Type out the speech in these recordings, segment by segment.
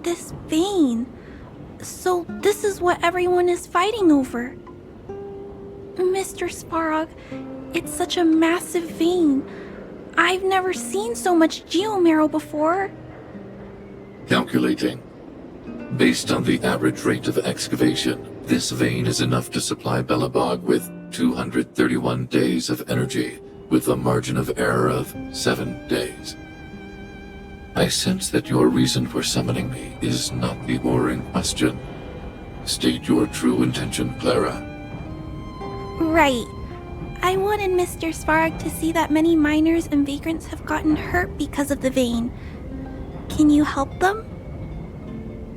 This vein. So this is what everyone is fighting over. Mr. Svarog, it's such a massive vein. I've never seen so much geomarrow before. Calculating. Based on the average rate of excavation, this vein is enough to supply Belobog with 231 days of energy, with a margin of error of 7 days. I sense that your reason for summoning me is not the ore in question. State your true intention, Clara. Right. I wanted Mr. Svarog to see that many miners and vagrants have gotten hurt because of the vein. Can you help them?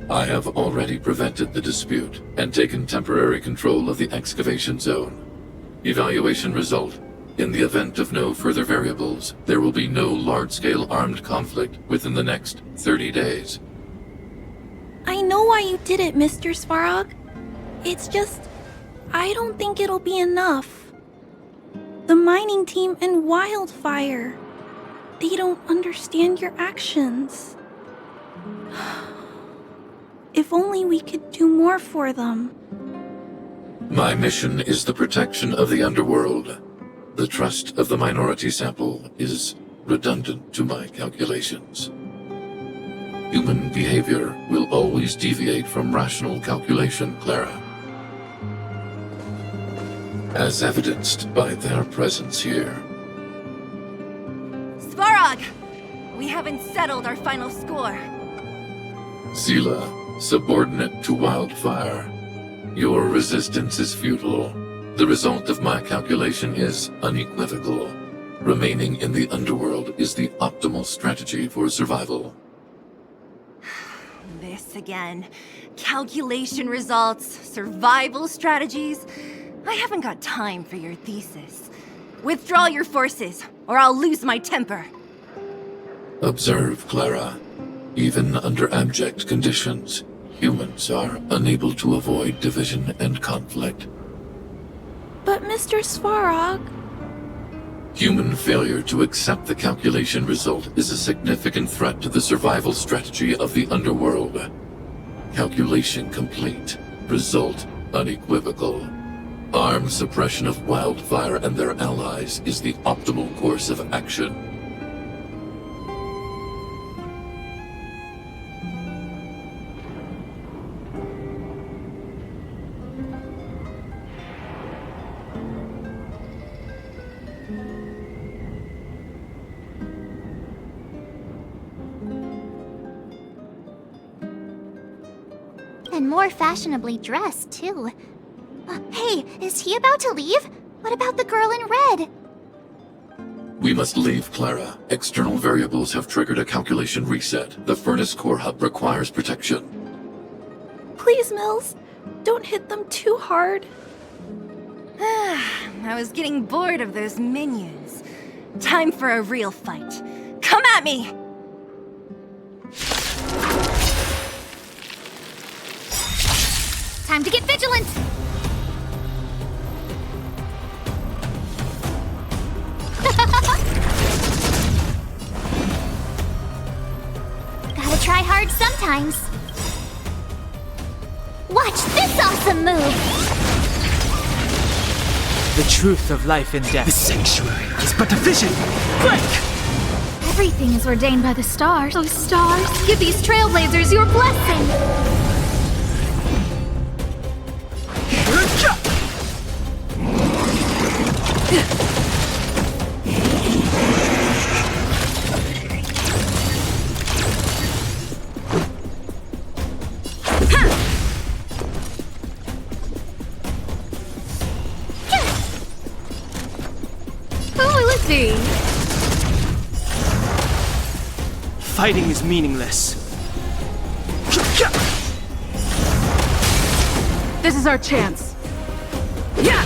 I have already prevented the dispute and taken temporary control of the excavation zone. Evaluation result. In the event of no further variables, there will be no large-scale armed conflict within the next 30 days. I know why you did it, Mr. Svarog. It's just, I don't think it'll be enough. The mining team and Wildfire, they don't understand your actions. If only we could do more for them. My mission is the protection of the underworld. The trust of the minority sample is redundant to my calculations. Human behavior will always deviate from rational calculation, Clara. As evidenced by their presence here. Svarog! We haven't settled our final score. Sela, subordinate to Wildfire. Your resistance is futile. The result of my calculation is unequivocal. Remaining in the underworld is the optimal strategy for survival. This again. Calculation results, survival strategies. I haven't got time for your thesis. Withdraw your forces, or I'll lose my temper. Observe, Clara. Even under abject conditions, humans are unable to avoid division and conflict. But Mr. Svarog... Human failure to accept the calculation result is a significant threat to the survival strategy of the underworld. Calculation complete. Result unequivocal. Armed suppression of Wildfire and their allies is the optimal course of action. And more fashionably dressed, too. Hey, is he about to leave? What about the girl in red? We must leave, Clara. External variables have triggered a calculation reset. The furnace core hub requires protection. Please, Mills, don't hit them too hard. I was getting bored of those minions. Time for a real fight. Come at me! Time to get vigilant! sometimes. Watch this awesome move! The truth of life and death. The sanctuary is but a vision. Break! Everything is ordained by the stars. Oh, stars, give these trailblazers your blessing! Fighting is meaningless. This is our chance. Yeah!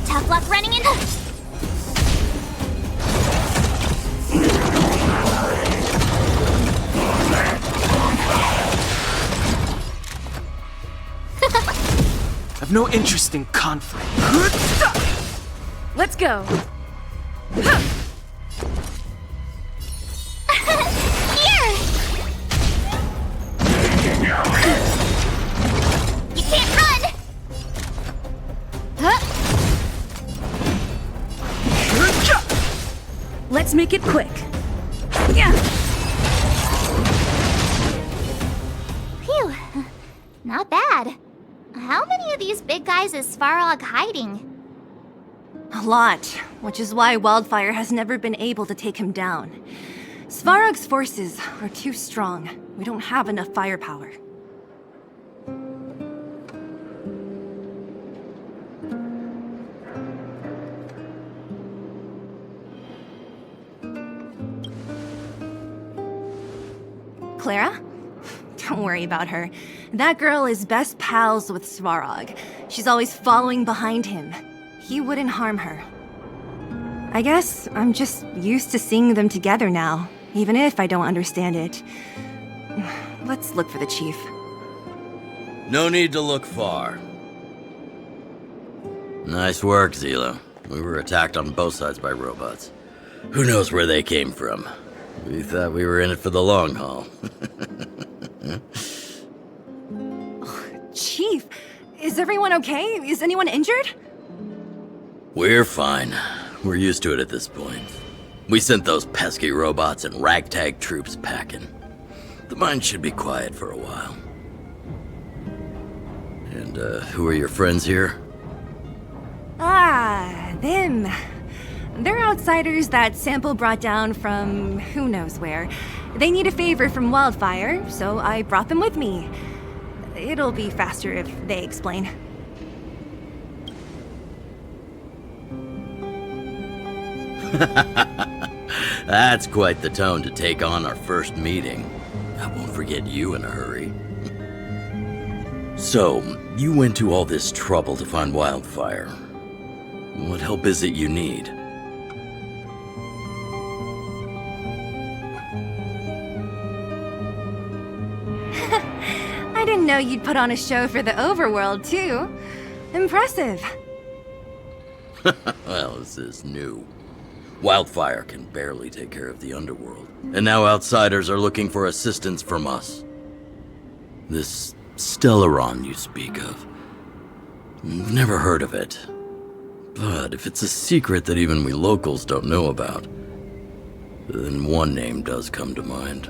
Tough luck running in. I've no interest in conflict. Let's go. You can't run! Let's make it quick. Yeah. Phew. Not bad. How many of these big guys is Svarog hiding? A lot, which is why Wildfire has never been able to take him down. Svarog's forces are too strong. We don't have enough firepower. Clara? Don't worry about her. That girl is best pals with Svarog. She's always following behind him. He wouldn't harm her. I guess I'm just used to seeing them together now, even if I don't understand it. Let's look for the chief. No need to look far. Nice work, Zila. We were attacked on both sides by robots. Who knows where they came from? We thought we were in it for the long haul. Chief, is everyone okay? Is anyone injured? We're fine. We're used to it at this point. We sent those pesky robots and ragtag troops packing. The mine should be quiet for a while. And, who are your friends here? Ah, them. They're outsiders that Sample brought down from who knows where. They need a favor from Wildfire, so I brought them with me. It'll be faster if they explain. That's quite the tone to take on our first meeting. I won't forget you in a hurry. So, you went to all this trouble to find Wildfire. What help is it you need? I didn't know you'd put on a show for the overworld, too. Impressive. Well, this is new. Wildfire can barely take care of the underworld, and now outsiders are looking for assistance from us. This Stellaron you speak of. I've never heard of it. But if it's a secret that even we locals don't know about, then one name does come to mind.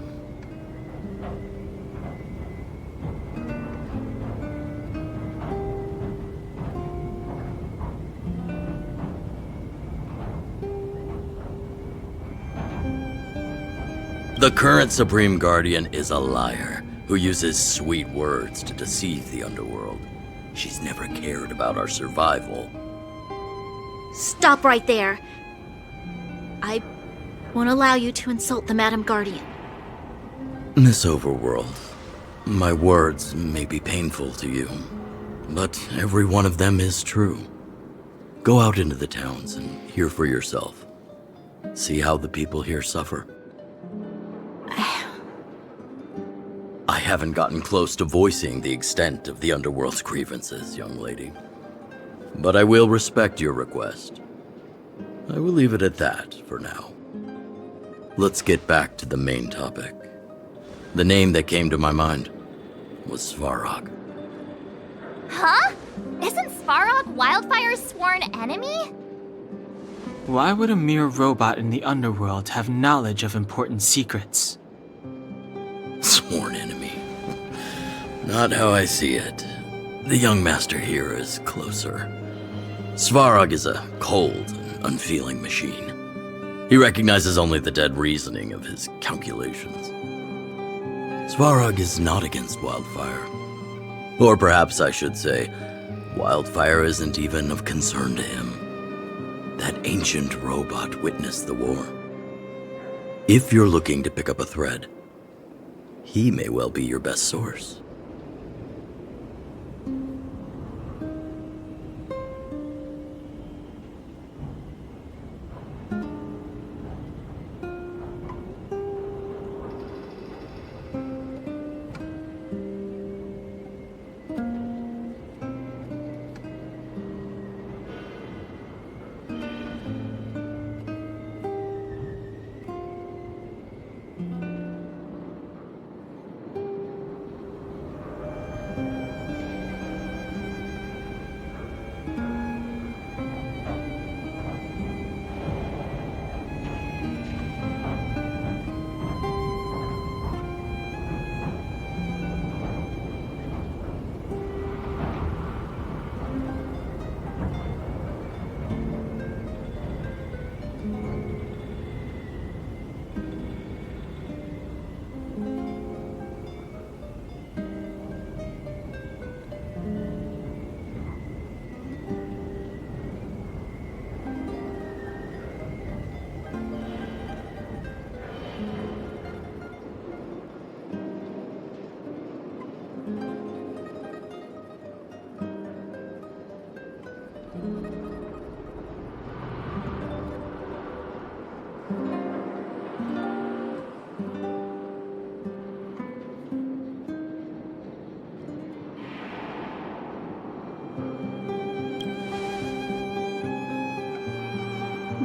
The current Supreme Guardian is a liar who uses sweet words to deceive the underworld. She's never cared about our survival. Stop right there. I won't allow you to insult the Madam Guardian. Miss Overworld, my words may be painful to you, but every one of them is true. Go out into the towns and hear for yourself. See how the people here suffer. I haven't gotten close to voicing the extent of the underworld's grievances, young lady. But I will respect your request. I will leave it at that for now. Let's get back to the main topic. The name that came to my mind was Svarog. Huh? Isn't Svarog Wildfire's sworn enemy? Why would a mere robot in the underworld have knowledge of important secrets? Sworn enemy. Not how I see it. The young master here is closer. Svarog is a cold and unfeeling machine. He recognizes only the dead reasoning of his calculations. Svarog is not against Wildfire. Or perhaps I should say, Wildfire isn't even of concern to him. That ancient robot witnessed the war. If you're looking to pick up a thread, he may well be your best source.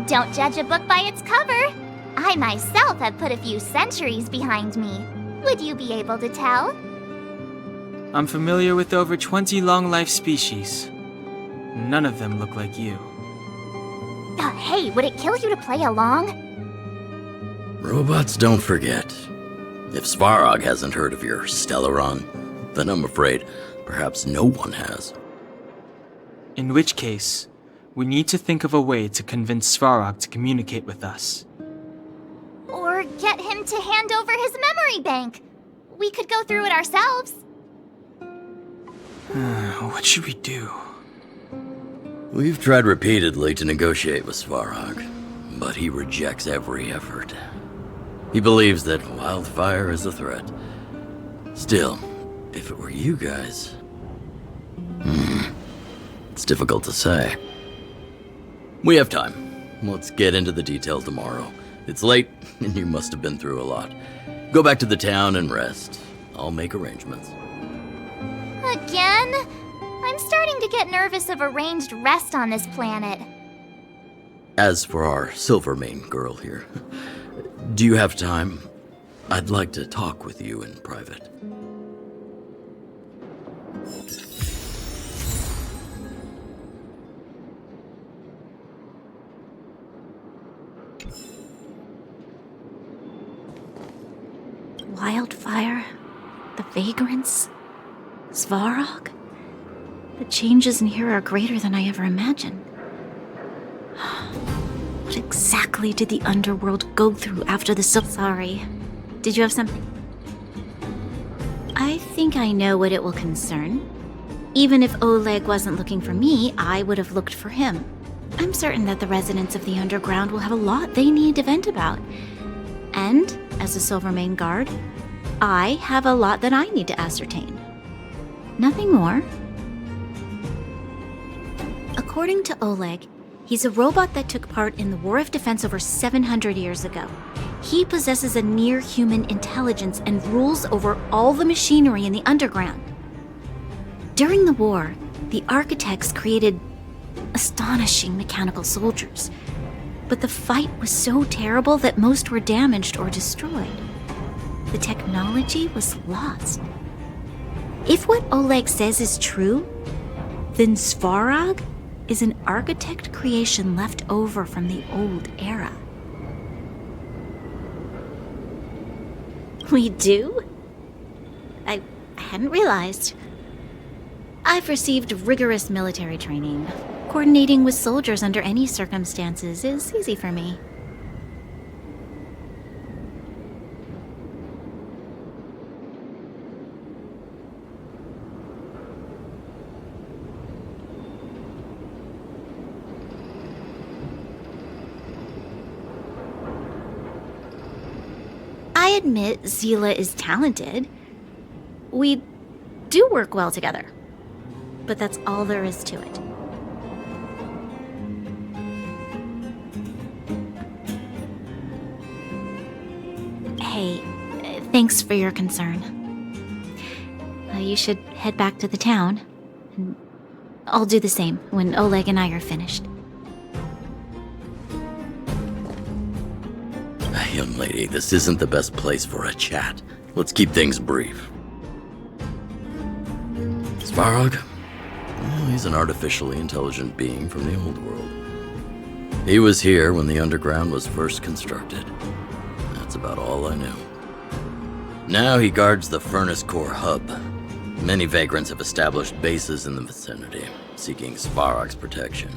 Don't judge a book by its cover. I myself have put a few centuries behind me. Would you be able to tell? I'm familiar with over 20 long-life species. None of them look like you. Hey, would it kill you to play along? Robots don't forget. If Svarog hasn't heard of your Stellaron, then I'm afraid perhaps no one has. In which case, we need to think of a way to convince Svarog to communicate with us. Or get him to hand over his memory bank. We could go through it ourselves. What should we do? We've tried repeatedly to negotiate with Svarog, but he rejects every effort. He believes that Wildfire is a threat. Still, if it were you guys... it's difficult to say. We have time. Let's get into the details tomorrow. It's late, and you must have been through a lot. Go back to the town and rest. I'll make arrangements. Again? I'm starting to get nervous of arranged rest on this planet. As for our Silvermane girl here, do you have time? I'd like to talk with you in private. Wildfire, the Vagrants, Svarog. The changes in here are greater than I ever imagined. What exactly did the underworld go through after the Sorry. Did you have something? I think I know what it will concern. Even if Oleg wasn't looking for me, I would have looked for him. I'm certain that the residents of the underground will have a lot they need to vent about. And, as a Silvermane guard, I have a lot that I need to ascertain. Nothing more. According to Oleg, he's a robot that took part in the War of Defense over 700 years ago. He possesses a near-human intelligence and rules over all the machinery in the underground. During the war, the architects created astonishing mechanical soldiers. But the fight was so terrible that most were damaged or destroyed. the technology was lost. If what Oleg says is true, then Svarog is an architect creation left over from the old era. We do? I hadn't realized. I've received rigorous military training. Coordinating with soldiers under any circumstances is easy for me. I admit Zila is talented. We do work well together. But that's all there is to it. Hey, thanks for your concern. You should head back to the town. And I'll do the same when Oleg and I are finished. Young lady, this isn't the best place for a chat. Let's keep things brief. Svarog? Well, he's an artificially intelligent being from the old world. He was here when the underground was first constructed. That's about all I knew. Now he guards the Furnace Core hub. Many vagrants have established bases in the vicinity, seeking Svarog's protection.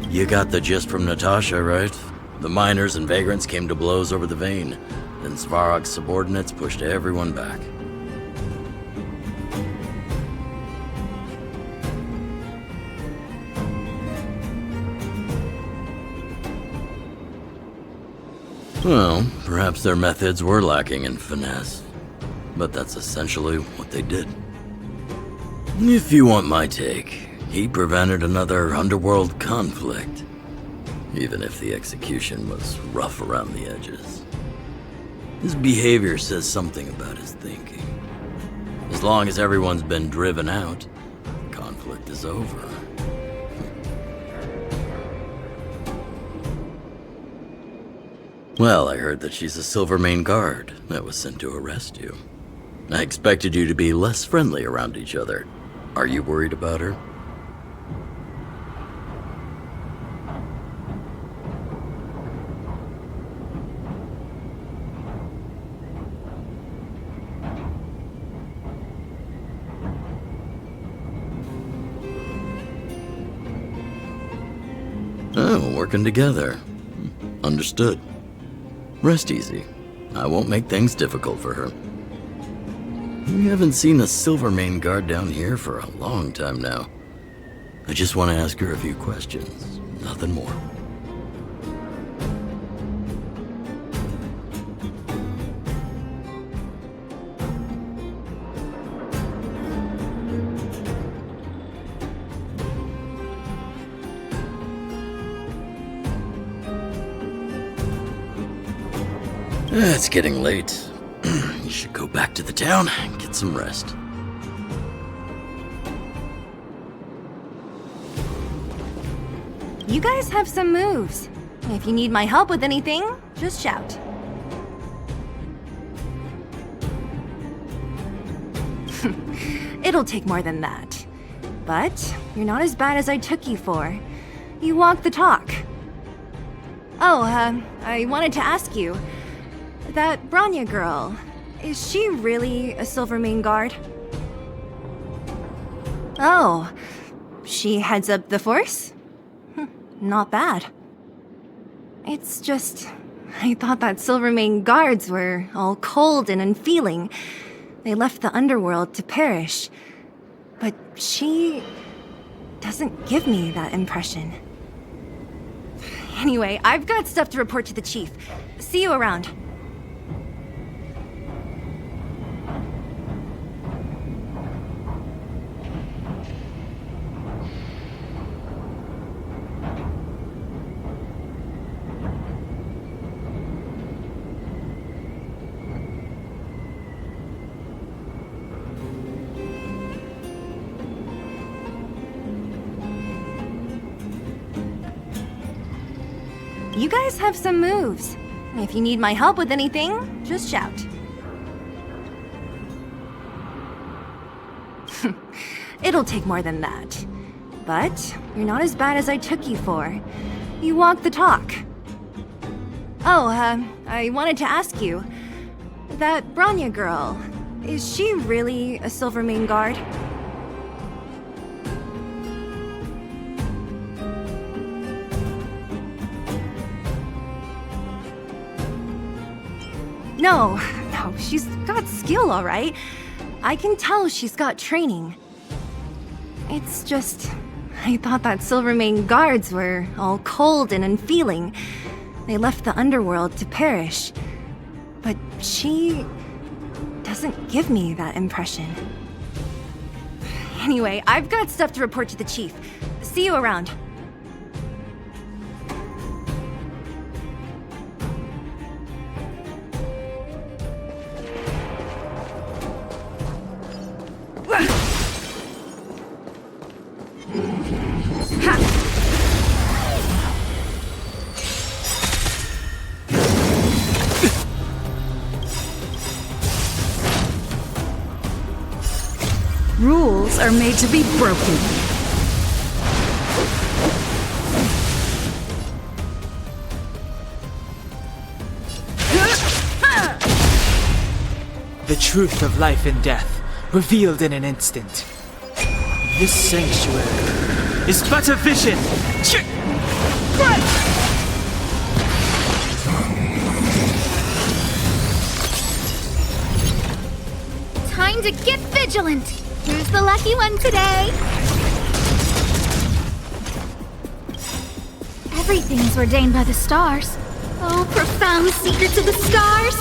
You got the gist from Natasha, right? The miners and vagrants came to blows over the vein. Then Svarog's subordinates pushed everyone back. Well, perhaps their methods were lacking in finesse. But that's essentially what they did. If you want my take, he prevented another underworld conflict, even if the execution was rough around the edges. His behavior says something about his thinking. As long as everyone's been driven out, the conflict is over. Well, I heard that she's a Silvermane guard that was sent to arrest you. I expected you to be less friendly around each other. Are you worried about her? Oh, working together. Understood. Rest easy. I won't make things difficult for her. We haven't seen a Silvermane guard down here for a long time now. I just want to ask her a few questions. Nothing more. It's getting late. You should go back to the town and get some rest. You guys have some moves. If you need my help with anything, just shout. It'll take more than that. But you're not as bad as I took you for. You walk the talk. Oh, I wanted to ask you. That Bronya girl, is she really a Silvermane guard? Oh, she heads up the force? Not bad. It's just, I thought that Silvermane guards were all cold and unfeeling. They left the underworld to perish. But she doesn't give me that impression. Anyway, I've got stuff to report to the chief. See you around. You guys have some moves. If you need my help with anything, just shout. It'll take more than that. But you're not as bad as I took you for. You walk the talk. Oh, I wanted to ask you. That Bronya girl, is she really a Silvermane guard? No, she's got skill, all right. I can tell she's got training. It's just, I thought that Silvermane guards were all cold and unfeeling. They left the underworld to perish. But she doesn't give me that impression. Anyway, I've got stuff to report to the chief. See you around. Rules are made to be broken. The truth of life and death, revealed in an instant. This sanctuary is but a vision. Time to get vigilant! Who's the lucky one today? Everything is ordained by the stars. Oh, profound secrets of the stars!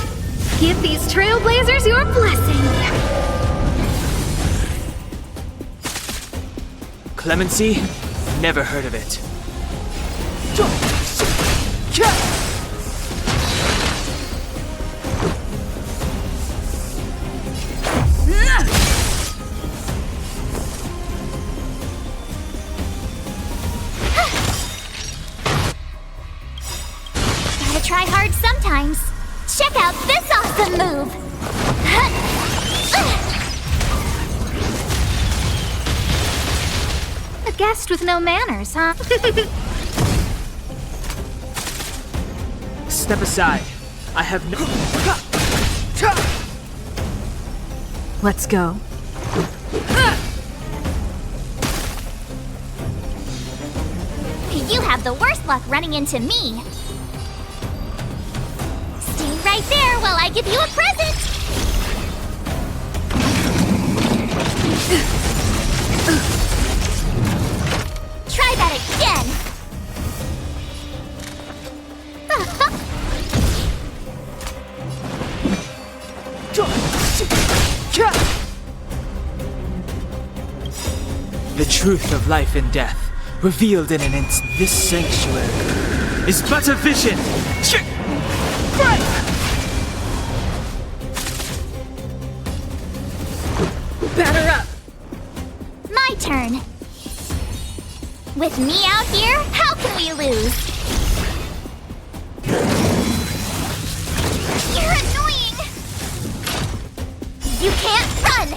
Give these trailblazers your blessing! Clemency? Never heard of it. Gotta try hard sometimes. Check out this awesome move! A guest with no manners, huh? Step aside. I have no... Let's go. You have the worst luck running into me. Stay right there while I give you a present! Try that again! The truth of life and death, revealed in an instant. This sanctuary is but a vision. Batter up! My turn. With me out here, how can we lose? You're annoying! You can't run!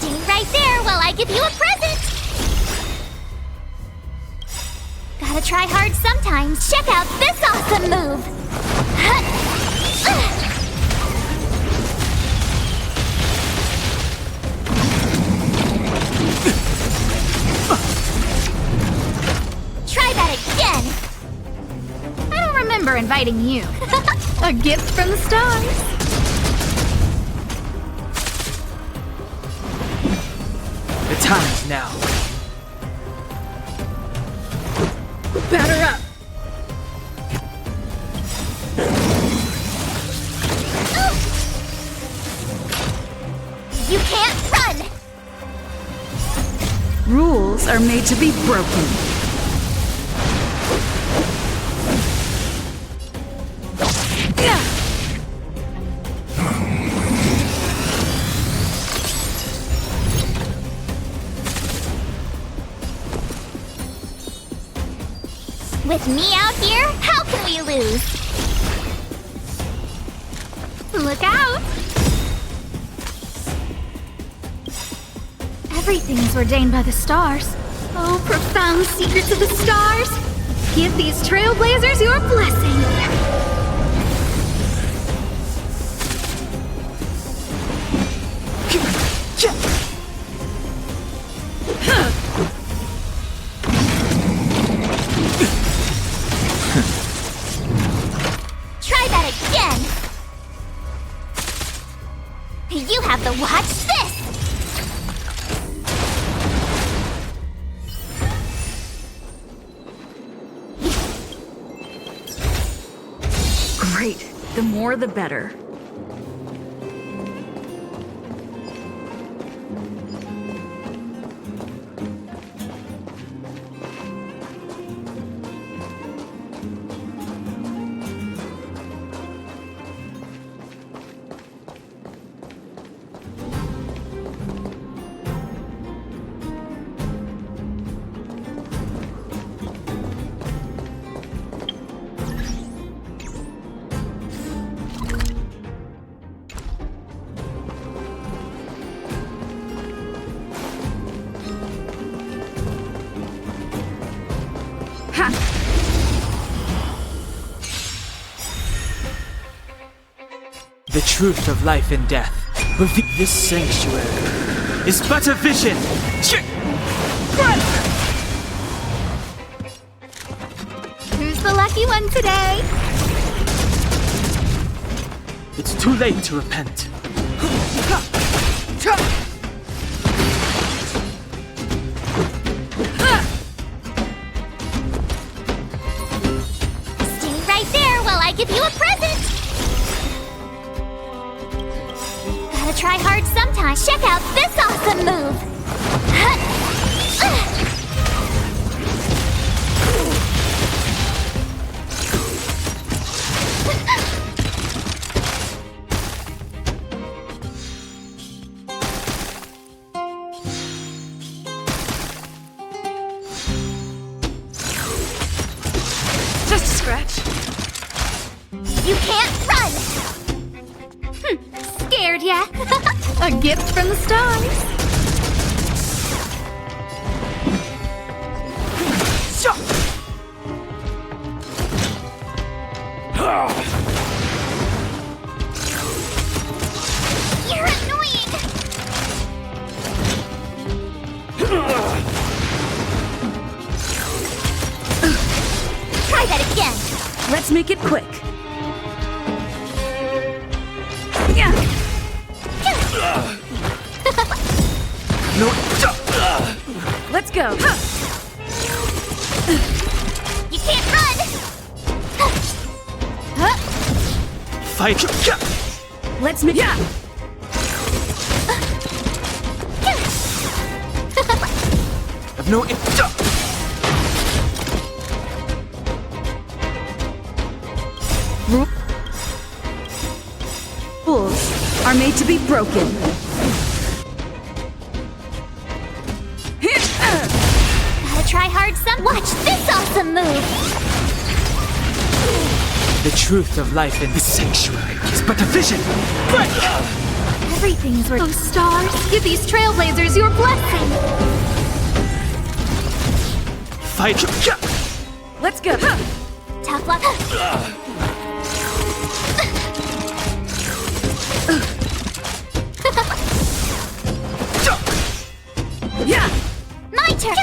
Stay right there while I give you a present! Gotta try hard sometimes. Check out this awesome move! Try that again! I don't remember inviting you. A gift from the stars. The time's now. Batter up! You can't run! Rules are made to be broken. With me out here, how can we lose? Look out! Everything is ordained by the stars. Oh, profound secrets of the stars! Give these trailblazers your blessing! Try that again! You have to watch this! Great. The more the better. The truth of life and death. This sanctuary is but a vision. Who's the lucky one today? It's too late to repent. Stay right there while I give you a present! Gotta try hard sometimes. Check out this awesome move! Just a scratch. You can't run! Scared ya? A gift from the stars. You're annoying! Try that again! Let's make it quick. Let's go. You can't run! Fight. Let's make. Yeah! I've no. Rules are made to be broken. Gotta try hard some. Watch this awesome move! The truth of life in The sanctuary is but a vision. Everything's worth. Oh, stars, give these trailblazers your blessing! fight. Let's go. Tough luck. Yeah! My turn!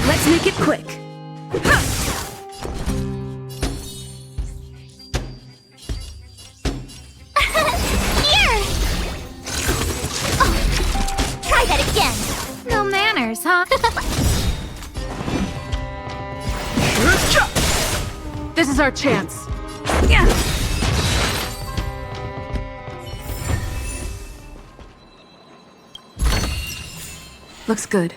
Let's make it quick. Here! Oh, try that again! No manners, huh? This is our chance. Yeah! Looks good.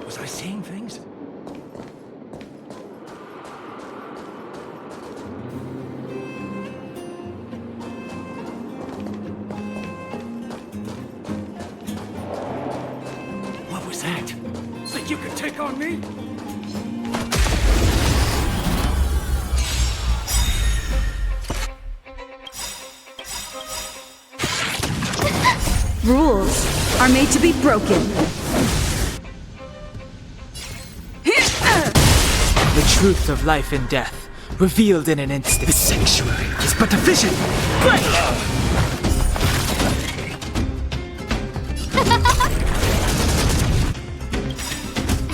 Was I seeing things? What was that? Think you could take on me? Rules are made to be broken. The truth of life and death, revealed in an instant. The sanctuary is but a vision.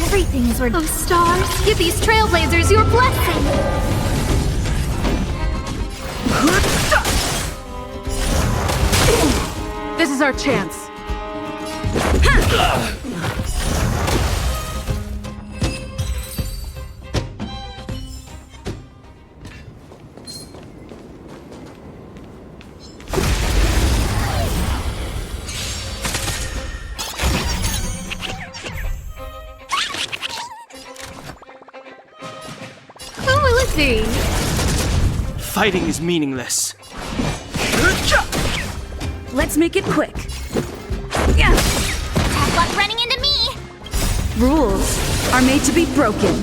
Everything's worth. Oh, stars, give these trailblazers your blessing! This is our chance. Who will it be? Fighting is meaningless. Let's make it quick. Yeah! Tough luck running into me! Rules are made to be broken.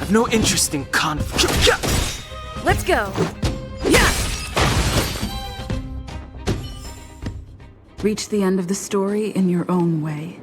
I've no interest in conflict. Let's go. Yeah! Reach the end of the story in your own way.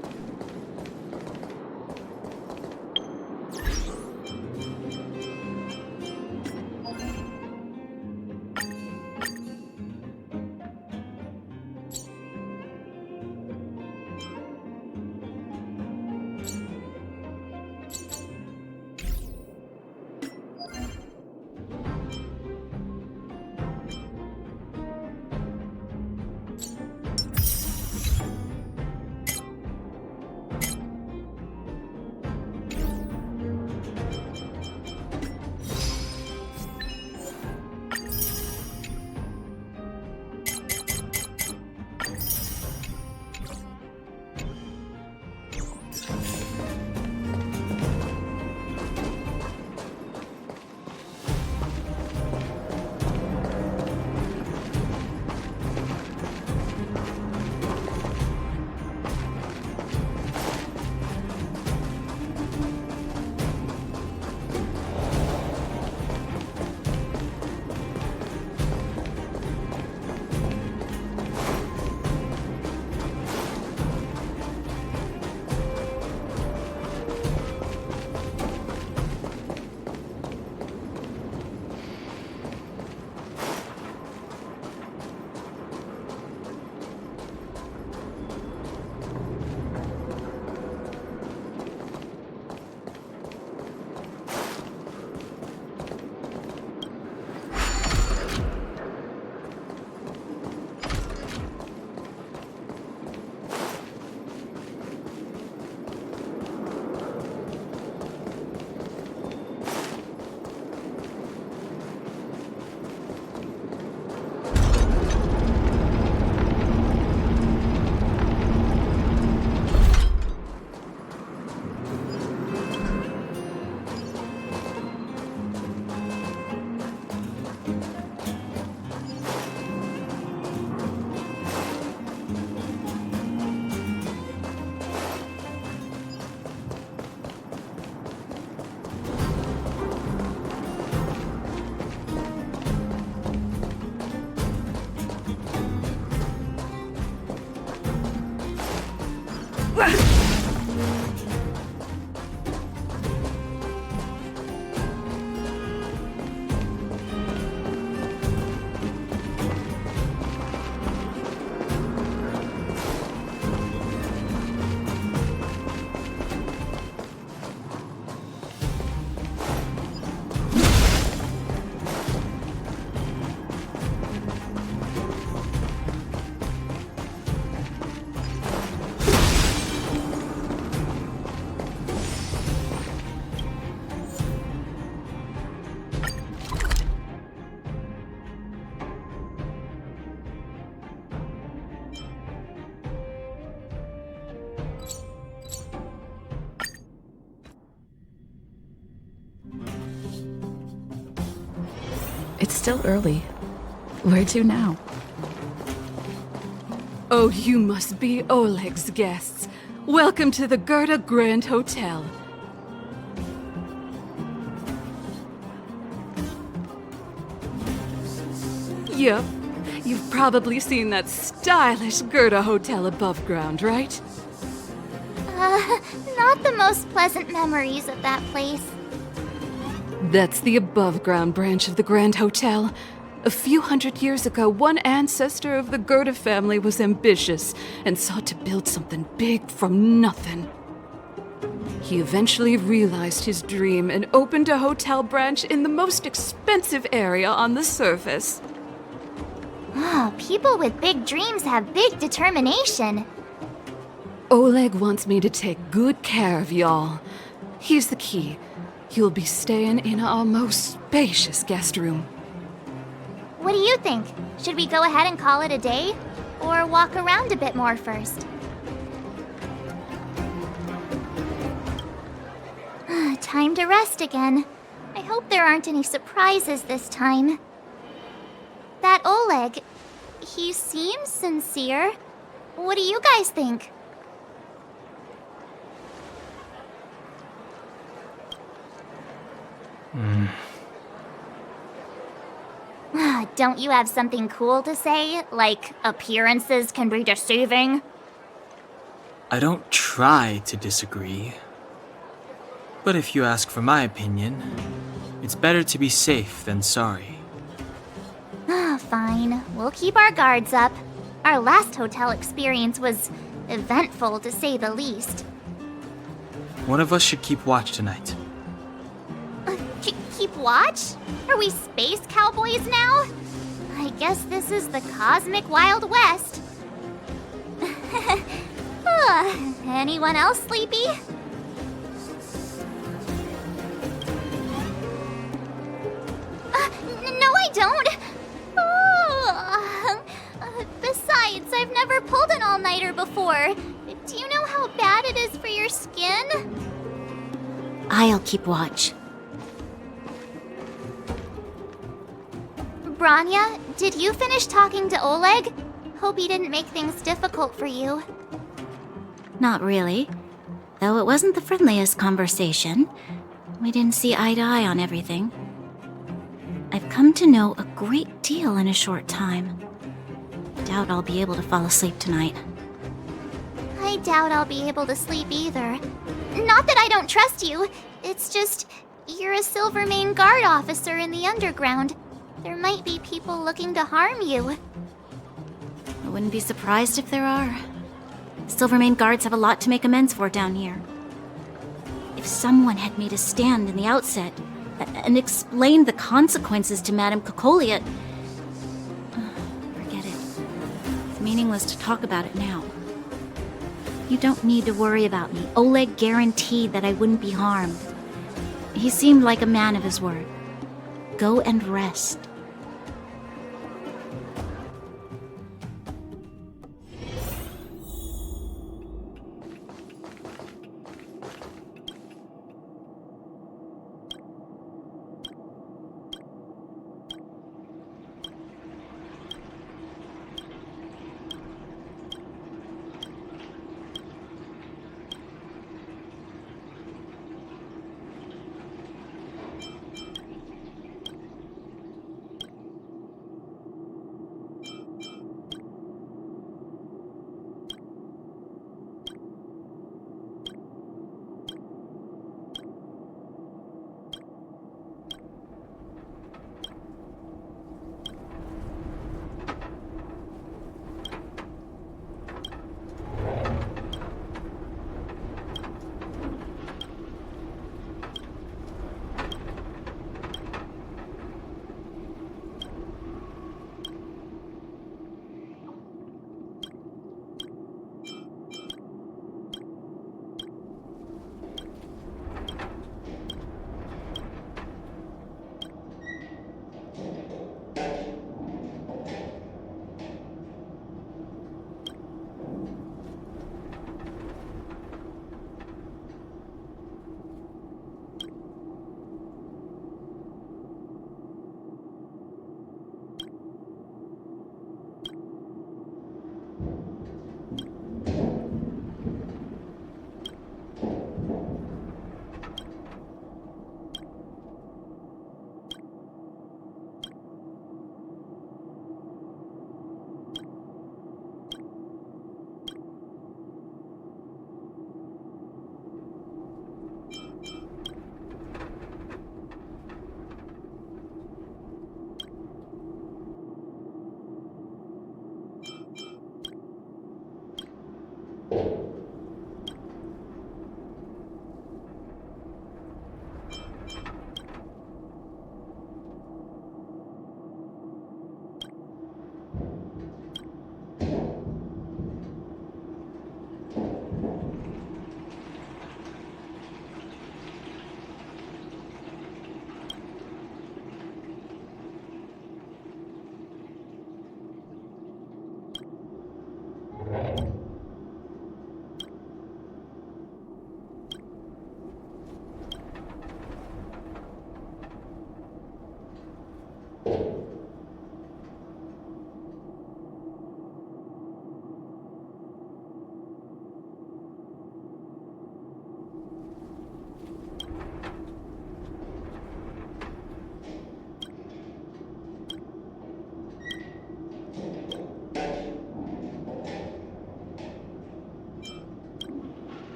It's still early. Where to now? Oh, you must be Oleg's guests. Welcome to the Gerda Grand Hotel. Yep. You've probably seen that stylish Gerda Hotel above ground, right? Not the most pleasant memories of that place. That's the above-ground branch of the Grand Hotel. A few hundred years ago, one ancestor of the Gerda family was ambitious and sought to build something big from nothing. He eventually realized his dream and opened a hotel branch in the most expensive area on the surface. Oh, people with big dreams have big determination. Oleg wants me to take good care of y'all. Here's the key. You'll be staying in our most spacious guest room. What do you think? Should we go ahead and call it a day? Or walk around a bit more first? Time to rest again. I hope there aren't any surprises this time. That Oleg, he seems sincere. What do you guys think? Don't you have something cool to say? Like, appearances can be deceiving? I don't try to disagree. But if you ask for my opinion, it's better to be safe than sorry. Fine. We'll keep our guards up. Our last hotel experience was eventful, to say the least. One of us should keep watch tonight. Keep watch? Are we space cowboys now? I guess this is the cosmic Wild West. Anyone else sleepy? No, I don't. Besides, I've never pulled an all-nighter before. Do you know how bad it is for your skin? I'll keep watch. Branya, did you finish talking to Oleg? Hope he didn't make things difficult for you. Not really. Though it wasn't the friendliest conversation. We didn't see eye to eye on everything. I've come to know a great deal in a short time. Doubt I'll be able to fall asleep tonight. I doubt I'll be able to sleep either. Not that I don't trust you. It's just, you're a Silvermane Guard officer in the underground. There might be people looking to harm you. I wouldn't be surprised if there are. Silvermane Guards have a lot to make amends for down here. If someone had made a stand in the outset and explained the consequences to Madame Cocolia, forget it. It's meaningless to talk about it now. You don't need to worry about me. Oleg guaranteed that I wouldn't be harmed. He seemed like a man of his word. Go and rest.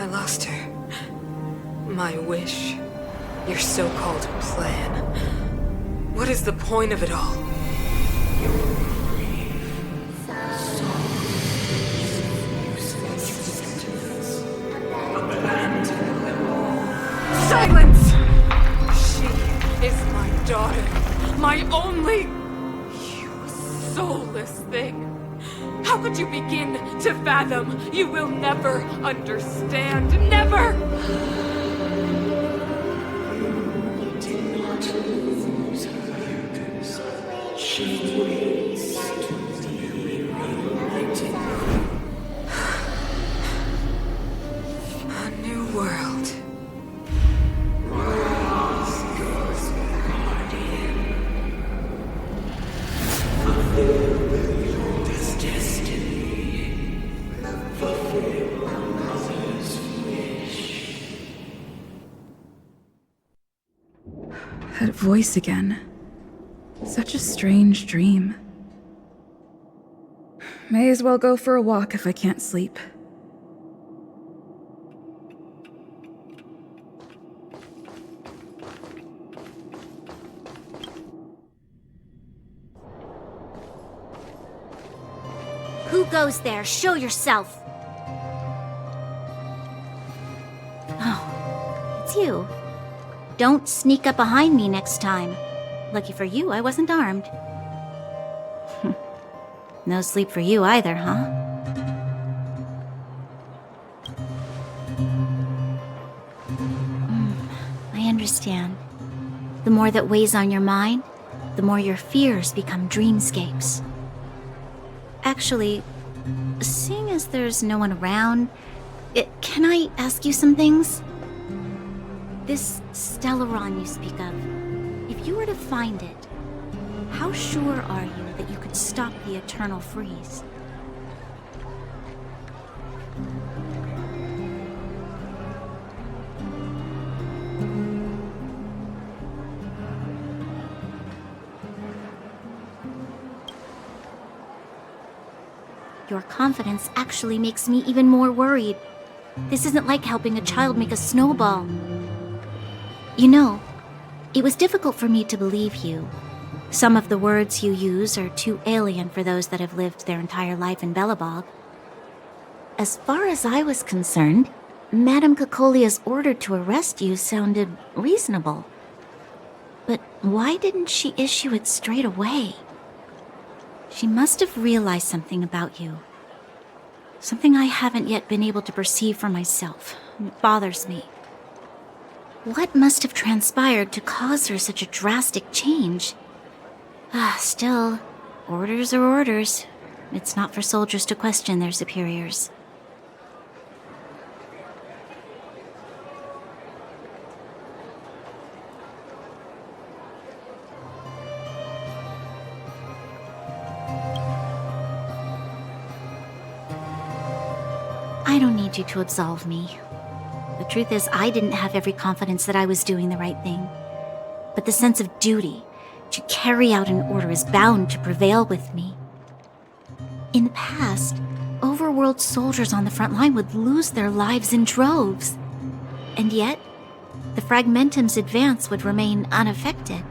I lost her. My wish. Your so-called plan. What is the point of it all? Silence! She is my daughter. My only... You soulless thing. How could you begin to fathom? You will never understand. Never! A new world. That voice again. Such a strange dream. May as well go for a walk if I can't sleep. Who goes there? Show yourself! Oh, it's you. Don't sneak up behind me next time. Lucky for you, I wasn't armed. No sleep for you either, huh? I understand. The more that weighs on your mind, the more your fears become dreamscapes. Actually, seeing as there's no one around, can I ask you some things? This Stellaron you speak of, if you were to find it, how sure are you that you could stop the eternal freeze? Your confidence actually makes me even more worried. This isn't like helping a child make a snowball. You know, it was difficult for me to believe you. Some of the words you use are too alien for those that have lived their entire life in Belobog. As far as I was concerned, Madame Cocolia's order to arrest you sounded reasonable. But why didn't she issue it straight away? She must have realized something about you. Something I haven't yet been able to perceive for myself. It bothers me. What must have transpired to cause her such a drastic change? Still, orders are orders. It's not for soldiers to question their superiors. I don't need you to absolve me. The truth is, I didn't have every confidence that I was doing the right thing. But the sense of duty to carry out an order is bound to prevail with me. In the past, overworld soldiers on the front line would lose their lives in droves. And yet, the Fragmentum's advance would remain unaffected.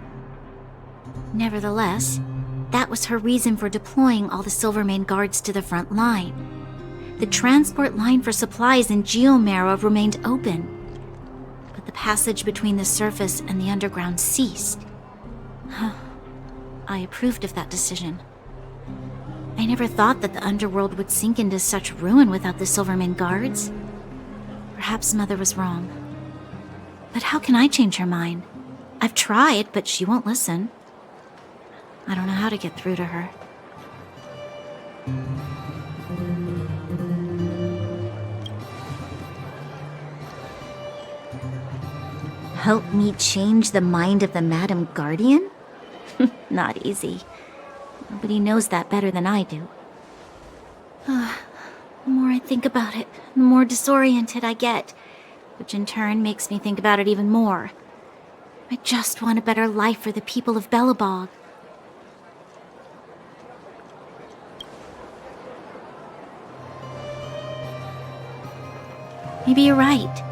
Nevertheless, that was her reason for deploying all the Silvermane guards to the front line. The transport line for supplies in Geomera remained open, but the passage between the surface and the underground ceased. I approved of that decision. I never thought that the underworld would sink into such ruin without the Silvermane guards. Perhaps Mother was wrong. But how can I change her mind? I've tried, but she won't listen. I don't know how to get through to her. Help me change the mind of the Madam Guardian? Not easy. Nobody knows that better than I do. The more I think about it, the more disoriented I get, which in turn makes me think about it even more. I just want a better life for the people of Belobog. Maybe you're right.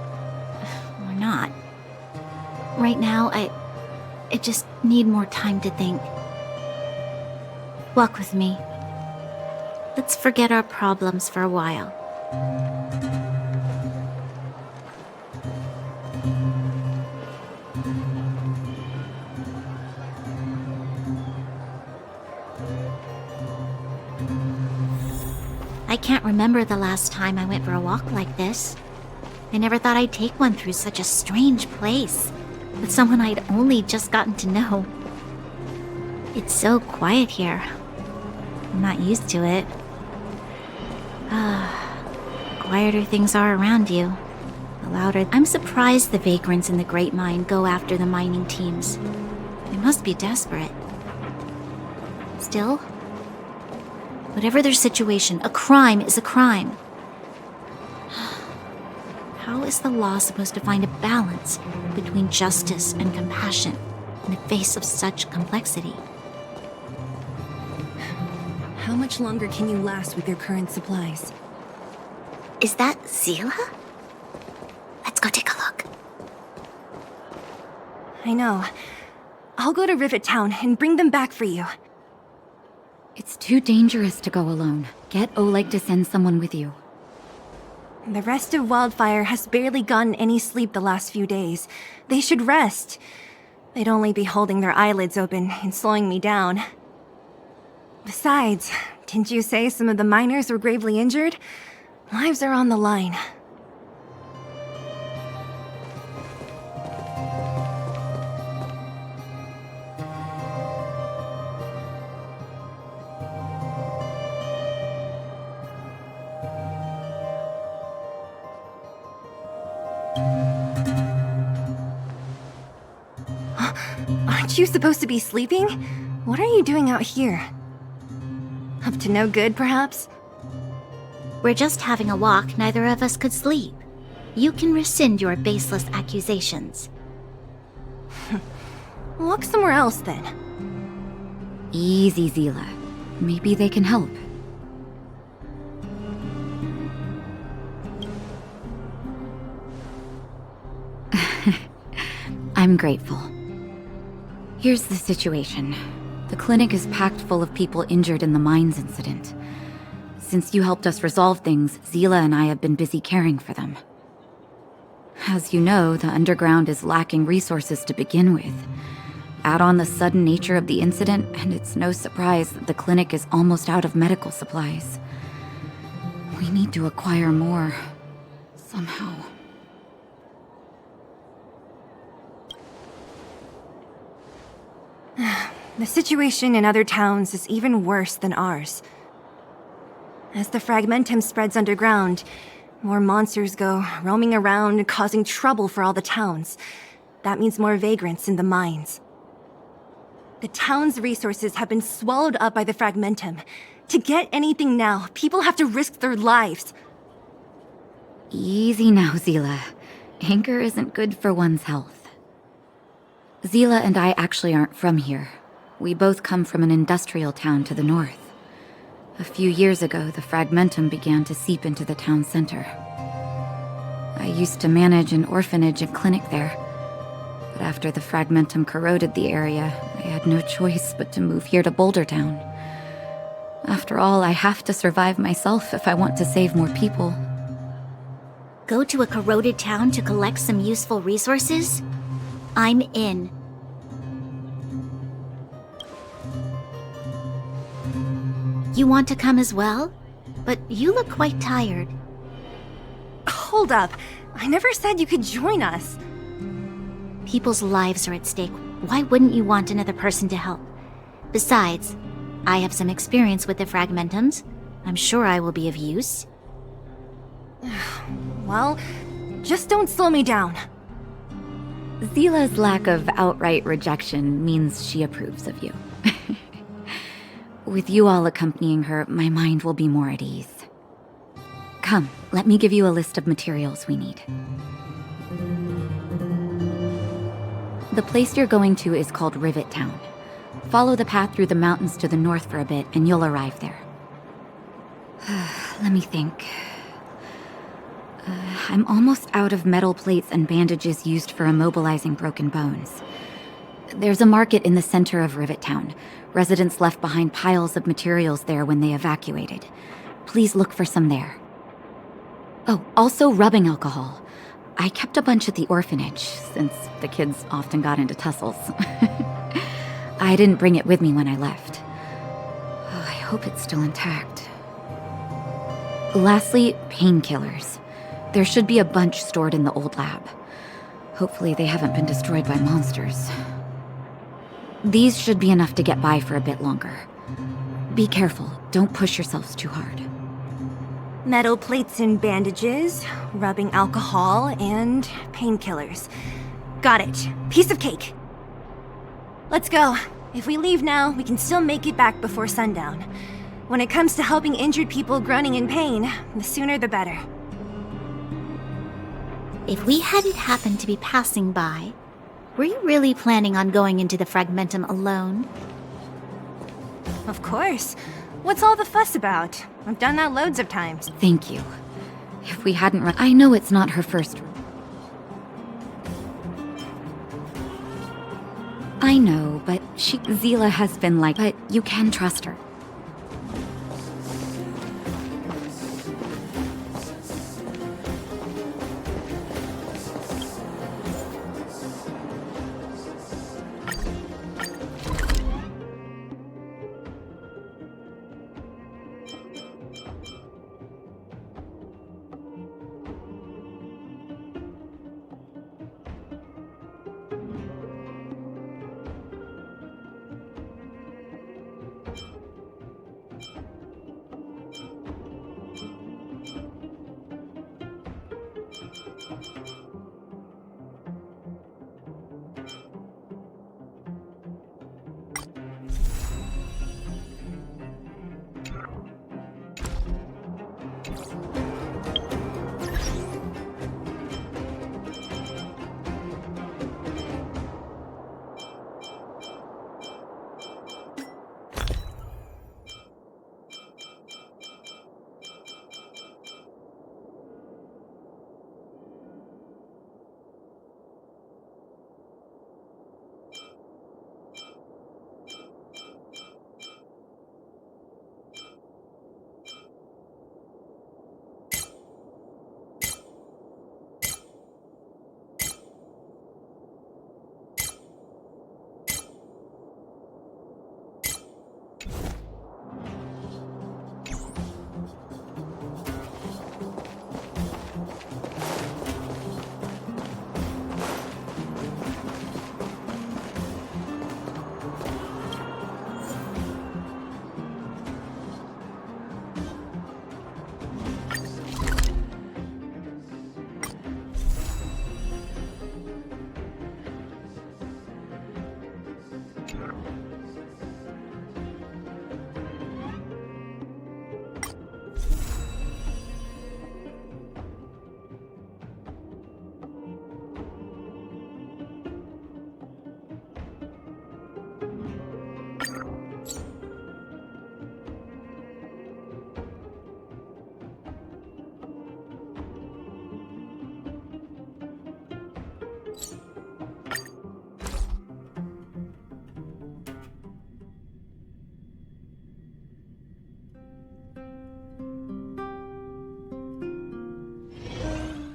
Or not. Right now, I just need more time to think. Walk with me. Let's forget our problems for a while. I can't remember the last time I went for a walk like this. I never thought I'd take one through such a strange place, with someone I'd only just gotten to know. It's so quiet here. I'm not used to it. Quieter things are around you, the louder. I'm surprised the vagrants in the Great Mine go after the mining teams. They must be desperate. Still, whatever their situation, a crime is a crime. How is the law supposed to find a balance between justice and compassion in the face of such complexity? How much longer can you last with your current supplies? Is that Zila? Let's go take a look. I know. I'll go to Rivet Town and bring them back for you. It's too dangerous to go alone. Get Oleg to send someone with you. The rest of Wildfire has barely gotten any sleep the last few days. They should rest. They'd only be holding their eyelids open and slowing me down. Besides, didn't you say some of the miners were gravely injured? Lives are on the line. Aren't you supposed to be sleeping? What are you doing out here? Up to no good, perhaps? We're just having a walk. Neither of us could sleep. You can rescind your baseless accusations. Walk somewhere else, then. Easy, Zila. Maybe they can help. I'm grateful. Here's the situation. The clinic is packed full of people injured in the mines incident. Since you helped us resolve things, Zila and I have been busy caring for them. As you know, the underground is lacking resources to begin with. Add on the sudden nature of the incident, and it's no surprise that the clinic is almost out of medical supplies. We need to acquire more. Somehow. The situation in other towns is even worse than ours. As the fragmentum spreads underground, more monsters go roaming around, causing trouble for all the towns. That means more vagrants in the mines. The town's resources have been swallowed up by the fragmentum. To get anything now, people have to risk their lives. Easy now, Zila. Anger isn't good for one's health. Zila and I actually aren't from here. We both come from an industrial town to the north. A few years ago, the fragmentum began to seep into the town center. I used to manage an orphanage and clinic there. But after the fragmentum corroded the area, I had no choice but to move here to Boulder Town. After all, I have to survive myself if I want to save more people. Go to a corroded town to collect some useful resources? I'm in. You want to come as well? But you look quite tired. Hold up. I never said you could join us. People's lives are at stake. Why wouldn't you want another person to help? Besides, I have some experience with the fragmentums. I'm sure I will be of use. Well, just don't slow me down. Zila's lack of outright rejection means she approves of you. With you all accompanying her, my mind will be more at ease. Come, let me give you a list of materials we need. The place you're going to is called Rivet Town. Follow the path through the mountains to the north for a bit, and you'll arrive there. Let me think. I'm almost out of metal plates and bandages used for immobilizing broken bones. There's a market in the center of Rivet Town. Residents left behind piles of materials there when they evacuated. Please look for some there. Oh, also rubbing alcohol. I kept a bunch at the orphanage, since the kids often got into tussles. I didn't bring it with me when I left. Oh, I hope it's still intact. Lastly, painkillers. There should be a bunch stored in the old lab. Hopefully they haven't been destroyed by monsters. These should be enough to get by for a bit longer. Be careful, don't push yourselves too hard. Metal plates and bandages, rubbing alcohol, and painkillers. Got it. Piece of cake. Let's go. If we leave now, we can still make it back before sundown. When it comes to helping injured people groaning in pain, the sooner the better. If we hadn't happened to be passing by, were you really planning on going into the Fragmentum alone? Of course. What's all the fuss about? I've done that loads of times. Thank you. If we hadn't run... I know it's not her first... I know, but Zila has been like... But you can trust her.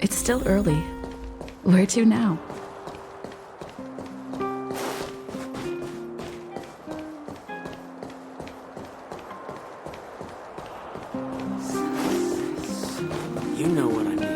It's still early. Where to now? You know what I mean.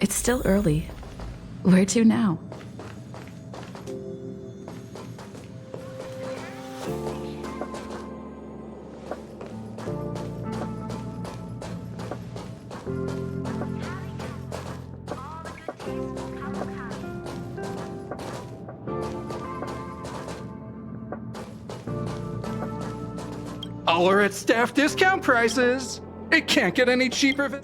It's still early. Where to now? All are at staff discount prices. It can't get any cheaper than...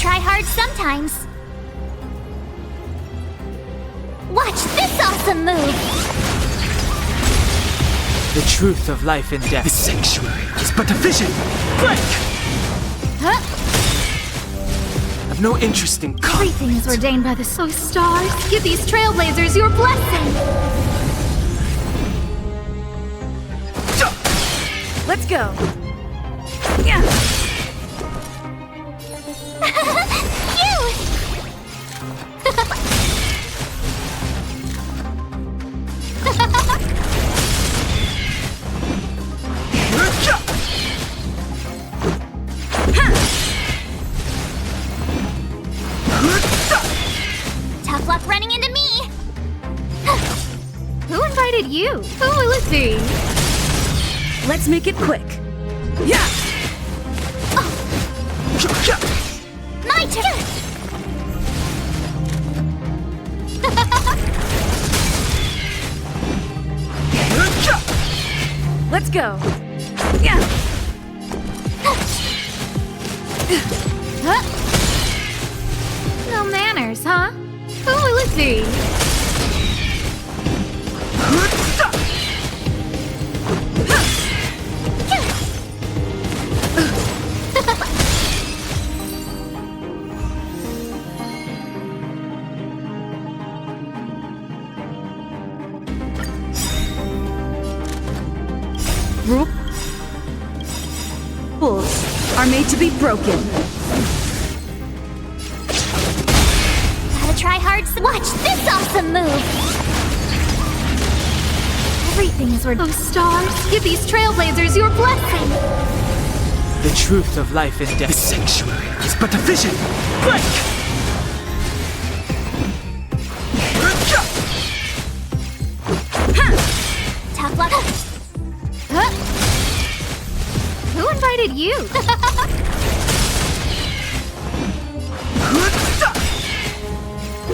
try hard sometimes. Watch this awesome move! The truth of life and death. This sanctuary is but a vision. Break! Huh? I've no interest in Everything is ordained by the stars. Give these trailblazers your blessing! Let's go. Yeah. Tough luck running into me! Who invited you? Who will it be? Let's make it quick. Yeah. My turn! Let's go. Yeah. No manners, huh? Who will it be? Rules are made to be broken. Gotta try hard. Watch this awesome move! Everything is where those stars. Give these trailblazers your blessing! The truth of life and death. This sanctuary is but a vision. Break! Tough luck. Huh? Who invited you?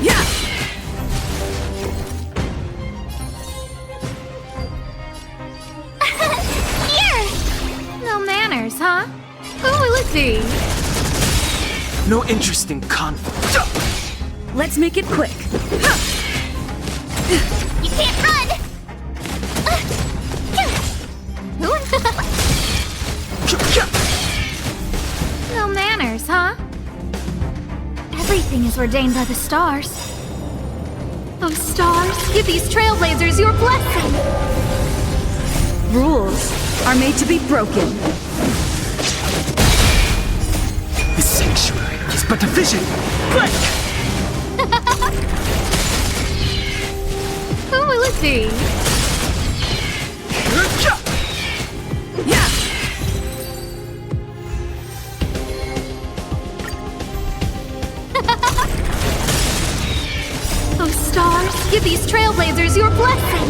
Yeah. Here! No manners, huh? Who will it be? No interest in conflict. Let's make it quick. You can't run! Who? No manners, huh? Everything is ordained by the stars. Those stars give these trailblazers your blessing. Rules are made to be broken. This sanctuary is but a vision. Break! Who will it be? Yeah. Those stars give these trailblazers your blessing.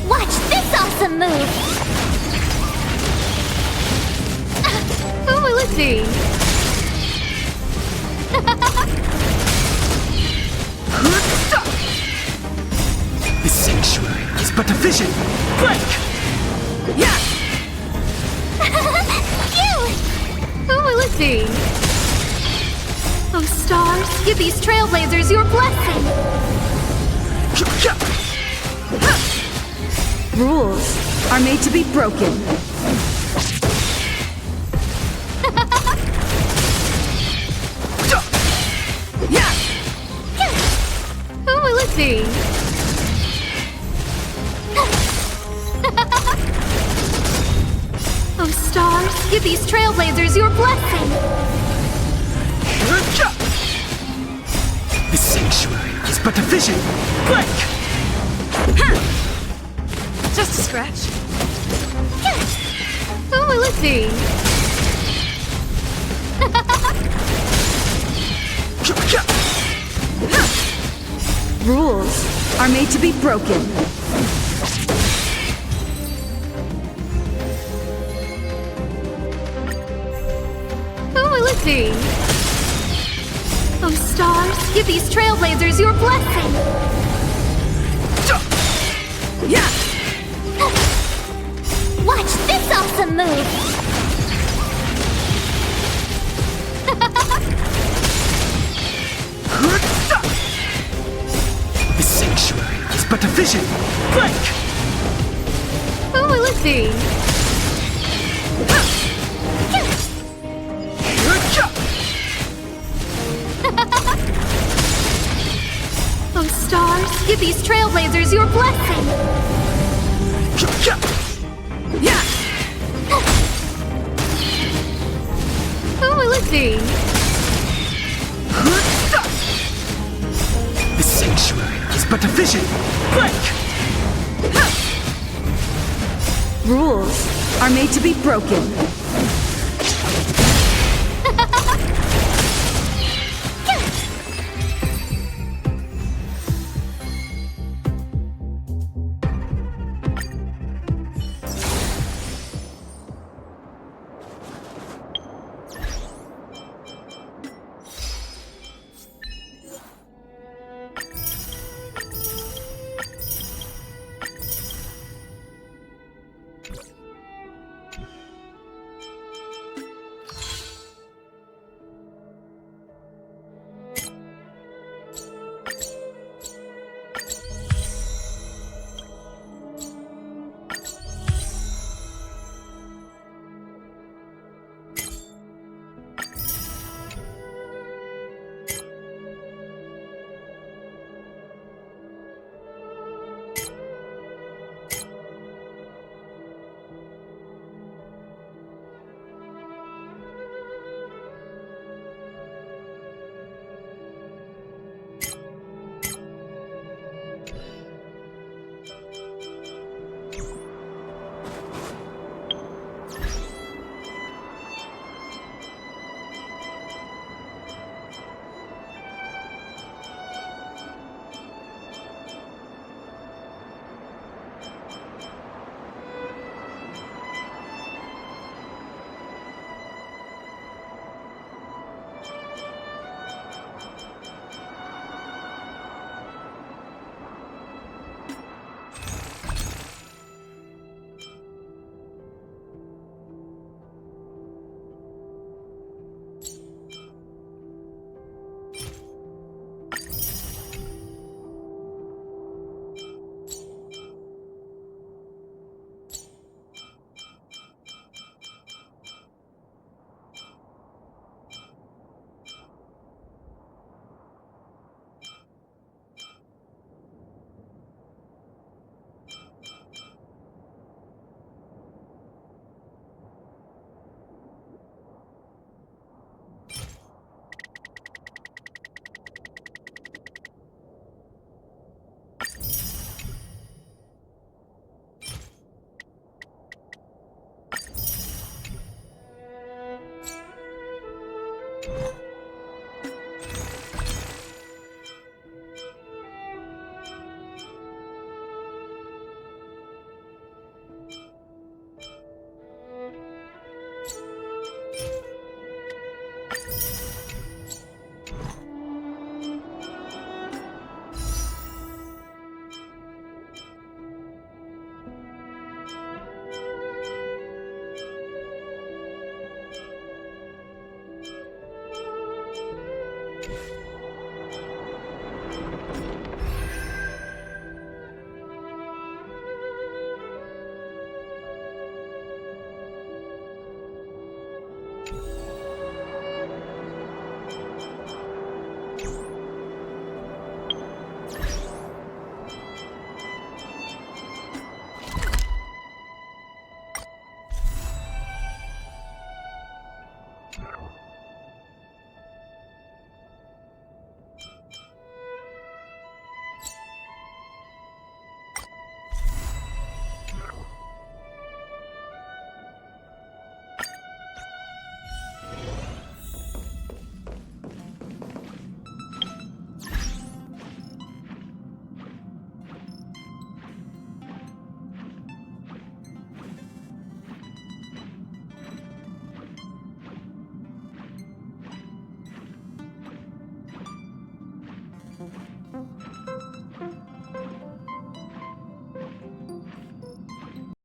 Watch this awesome move! Who will it be? This sanctuary is but a vision. Break! Yeah. Who will it be? Those stars give these trailblazers your blessing. Rules are made to be broken. Yeah. Who will it be? Those stars give these trailblazers your blessing. This sanctuary is but a vision. Break! Just a scratch. Who will it be? Rules are made to be broken. Who will it be? Those stars give these trailblazers your blessing. Yeah. Watch this awesome move! sanctuary is but a vision. Break! Oh, let's see. Oh, stars, give these trailblazers your blessing! Oh, let's see. The sanctuary is but a vision. Break! Rules are made to be broken.